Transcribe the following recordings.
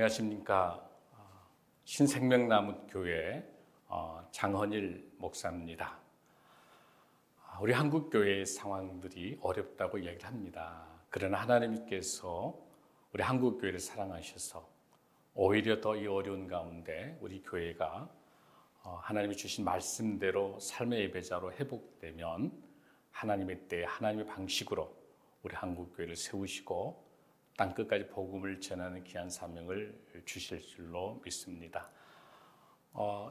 안녕하십니까. 신생명나무교회 장헌일 목사입니다. 우리 한국교회의 상황들이 어렵다고 이야기를 합니다. 그러나 하나님께서 우리 한국교회를 사랑하셔서 오히려 더 이 어려운 가운데 우리 교회가 하나님이 주신 말씀대로 삶의 예배자로 회복되면 하나님의 때 하나님의 방식으로 우리 한국교회를 세우시고 땅끝까지 복음을 전하는 귀한 사명을 주실 줄로 믿습니다.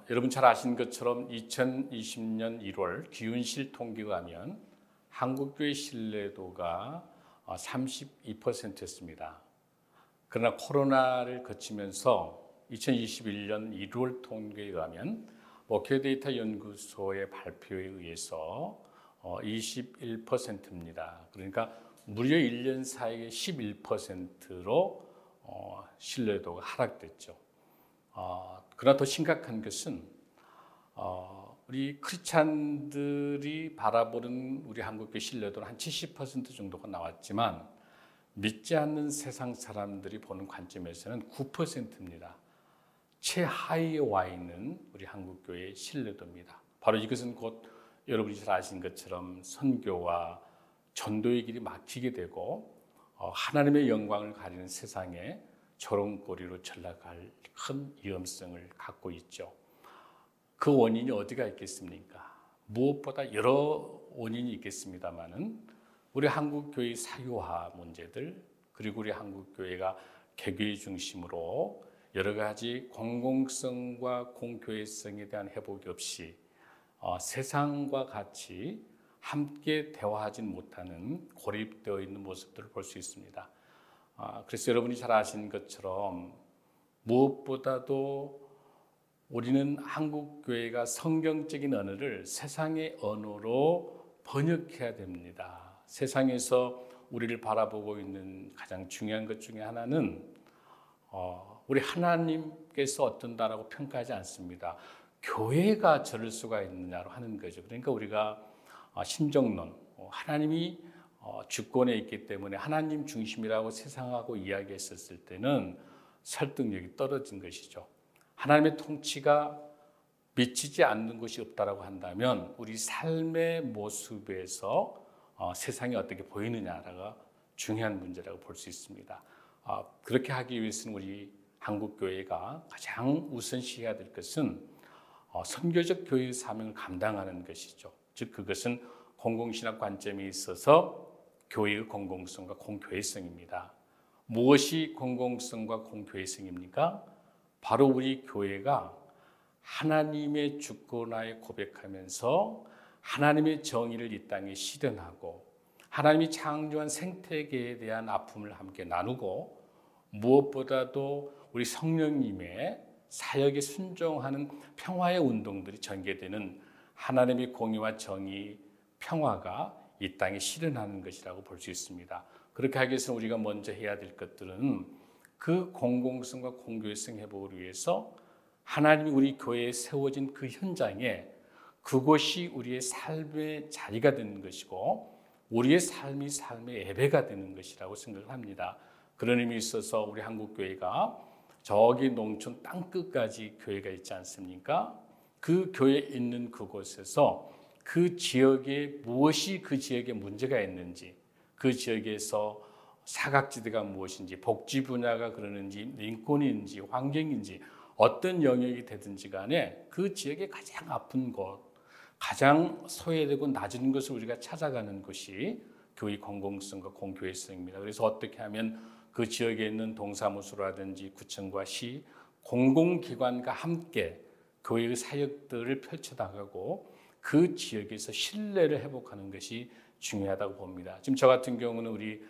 여러분 잘 아시는 것처럼 2020년 1월 기윤실 통계에 하면 한국교회 신뢰도가 32%였습니다. 그러나 코로나를 거치면서 2021년 1월 통계에 의하면 목회데이터 연구소의 발표에 의해서 21%입니다. 그러니까 무려 1년 사이에 11%로 신뢰도가 하락됐죠. 그러나 더 심각한 것은 우리 크리스찬들이 바라보는 우리 한국교회 신뢰도는 한 70% 정도가 나왔지만 믿지 않는 세상 사람들이 보는 관점에서는 9%입니다. 최하위에 와 있는 우리 한국교회의 신뢰도입니다. 바로 이것은 곧 여러분이 잘 아시는 것처럼 선교와 전도의 길이 막히게 되고 하나님의 영광을 가리는 세상에 조롱거리로 전락할 큰 위험성을 갖고 있죠. 그 원인이 어디가 있겠습니까? 무엇보다 여러 원인이 있겠습니다만은 우리 한국교회의 사유화 문제들, 그리고 우리 한국교회가 개교의 중심으로 여러 가지 공공성과 공교회성에 대한 회복이 없이 세상과 같이 함께 대화하지 못하는 고립되어 있는 모습들을 볼 수 있습니다. 그래서 여러분이 잘 아시는 것처럼 무엇보다도 우리는 한국교회가 성경적인 언어를 세상의 언어로 번역해야 됩니다. 세상에서 우리를 바라보고 있는 가장 중요한 것 중에 하나는 우리 하나님께서 어떤다라고 평가하지 않습니다. 교회가 저럴 수가 있느냐로 하는 거죠. 그러니까 우리가 신정론, 하나님이 주권에 있기 때문에 하나님 중심이라고 세상하고 이야기했었을 때는 설득력이 떨어진 것이죠. 하나님의 통치가 미치지 않는 것이 없다라고 한다면 우리 삶의 모습에서 세상이 어떻게 보이느냐가 중요한 문제라고 볼 수 있습니다. 그렇게 하기 위해서는 우리 한국교회가 가장 우선시해야 될 것은 선교적 교회의 사명을 감당하는 것이죠. 즉 그것은 공공신학 관점에 있어서 교회의 공공성과 공교회성입니다. 무엇이 공공성과 공교회성입니까? 바로 우리 교회가 하나님의 주권하에 고백하면서 하나님의 정의를 이 땅에 실현하고 하나님이 창조한 생태계에 대한 아픔을 함께 나누고 무엇보다도 우리 성령님의 사역에 순종하는 평화의 운동들이 전개되는 하나님의 공의와 정의, 평화가 이 땅에 실현하는 것이라고 볼 수 있습니다. 그렇게 하기 위해서 우리가 먼저 해야 될 것들은 그 공공성과 공교회성 회복을 위해서 하나님이 우리 교회에 세워진 그 현장에 그곳이 우리의 삶의 자리가 되는 것이고 우리의 삶이 삶의 예배가 되는 것이라고 생각을 합니다. 그런 의미에 있어서 우리 한국교회가 저기 농촌 땅끝까지 교회가 있지 않습니까? 그 교회에 있는 그곳에서 그 지역에 무엇이 그 지역에 문제가 있는지, 그 지역에서 사각지대가 무엇인지, 복지 분야가 그러는지, 인권인지, 환경인지 어떤 영역이 되든지 간에 그 지역의 가장 아픈 곳, 가장 소외되고 낮은 것을 우리가 찾아가는 것이 교회 공공성과 공교회성입니다. 그래서 어떻게 하면 그 지역에 있는 동사무소라든지 구청과 시, 공공기관과 함께 교회의 사역들을 펼쳐나가고 그 지역에서 신뢰를 회복하는 것이 중요하다고 봅니다. 지금 저 같은 경우는 우리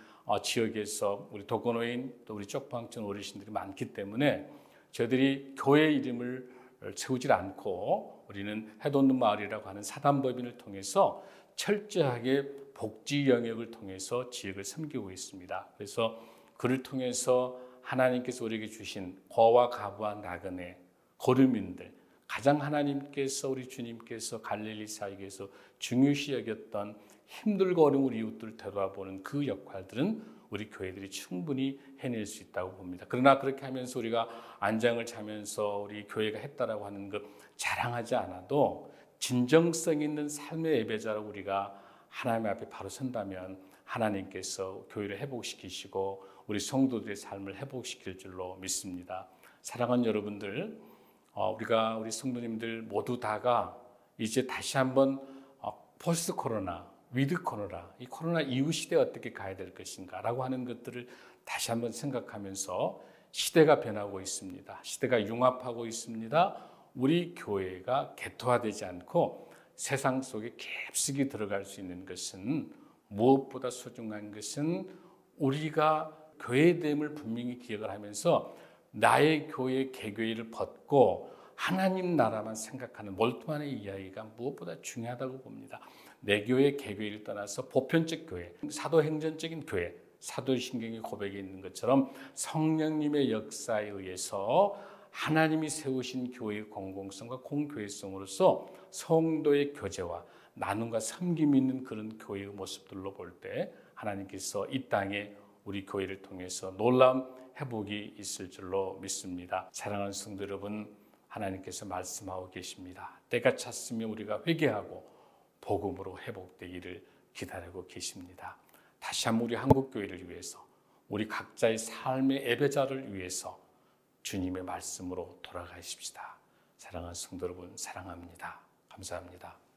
지역에서 우리 독거노인 또 우리 쪽방촌 어르신들이 많기 때문에 저희들이 교회 이름을 세우질 않고 우리는 해돋는 마을이라고 하는 사단법인을 통해서 철저하게 복지 영역을 통해서 지역을 섬기고 있습니다. 그래서 그를 통해서 하나님께서 우리에게 주신 거와 가부와 나그네, 거류민들, 가장 하나님께서 우리 주님께서 갈릴리 사역에서 중요시 여겼던 힘들고 어려운 우리 이웃들을 되돌아보는 그 역할들은 우리 교회들이 충분히 해낼 수 있다고 봅니다. 그러나 그렇게 하면서 우리가 안장을 자면서 우리 교회가 했다라고 하는 것 자랑하지 않아도 진정성 있는 삶의 예배자로 우리가 하나님 앞에 바로 선다면 하나님께서 교회를 회복시키시고 우리 성도들의 삶을 회복시킬 줄로 믿습니다. 사랑하는 여러분들, 우리가 우리 성도님들 모두 다가 이제 다시 한번 포스트 코로나, 위드 코로나, 이 코로나 이후 시대에 어떻게 가야 될 것인가라고 하는 것들을 다시 한번 생각하면서 시대가 변하고 있습니다. 시대가 융합하고 있습니다. 우리 교회가 개토화되지 않고 세상 속에 깊숙이 들어갈 수 있는 것은 무엇보다 소중한 것은 우리가 교회됨을 분명히 기억을 하면서 나의 교회 개교회를 벗고 하나님 나라만 생각하는 몰두만의 이야기가 무엇보다 중요하다고 봅니다. 내 교회 개교회를 떠나서 보편적 교회, 사도행전적인 교회, 사도신경의 고백에 있는 것처럼 성령님의 역사에 의해서 하나님이 세우신 교회의 공공성과 공교회성으로서 성도의 교제와 나눔과 섬김이 있는 그런 교회의 모습들로 볼 때 하나님께서 이 땅에 우리 교회를 통해서 놀라운 회복이 있을 줄로 믿습니다. 사랑하는 성도 여러분, 하나님께서 말씀하고 계십니다. 때가 찼으면 우리가 회개하고 복음으로 회복되기를 기다리고 계십니다. 다시 한번 우리 한국교회를 위해서, 우리 각자의 삶의 예배자를 위해서 주님의 말씀으로 돌아가십시다. 사랑하는 성도 여러분, 사랑합니다. 감사합니다.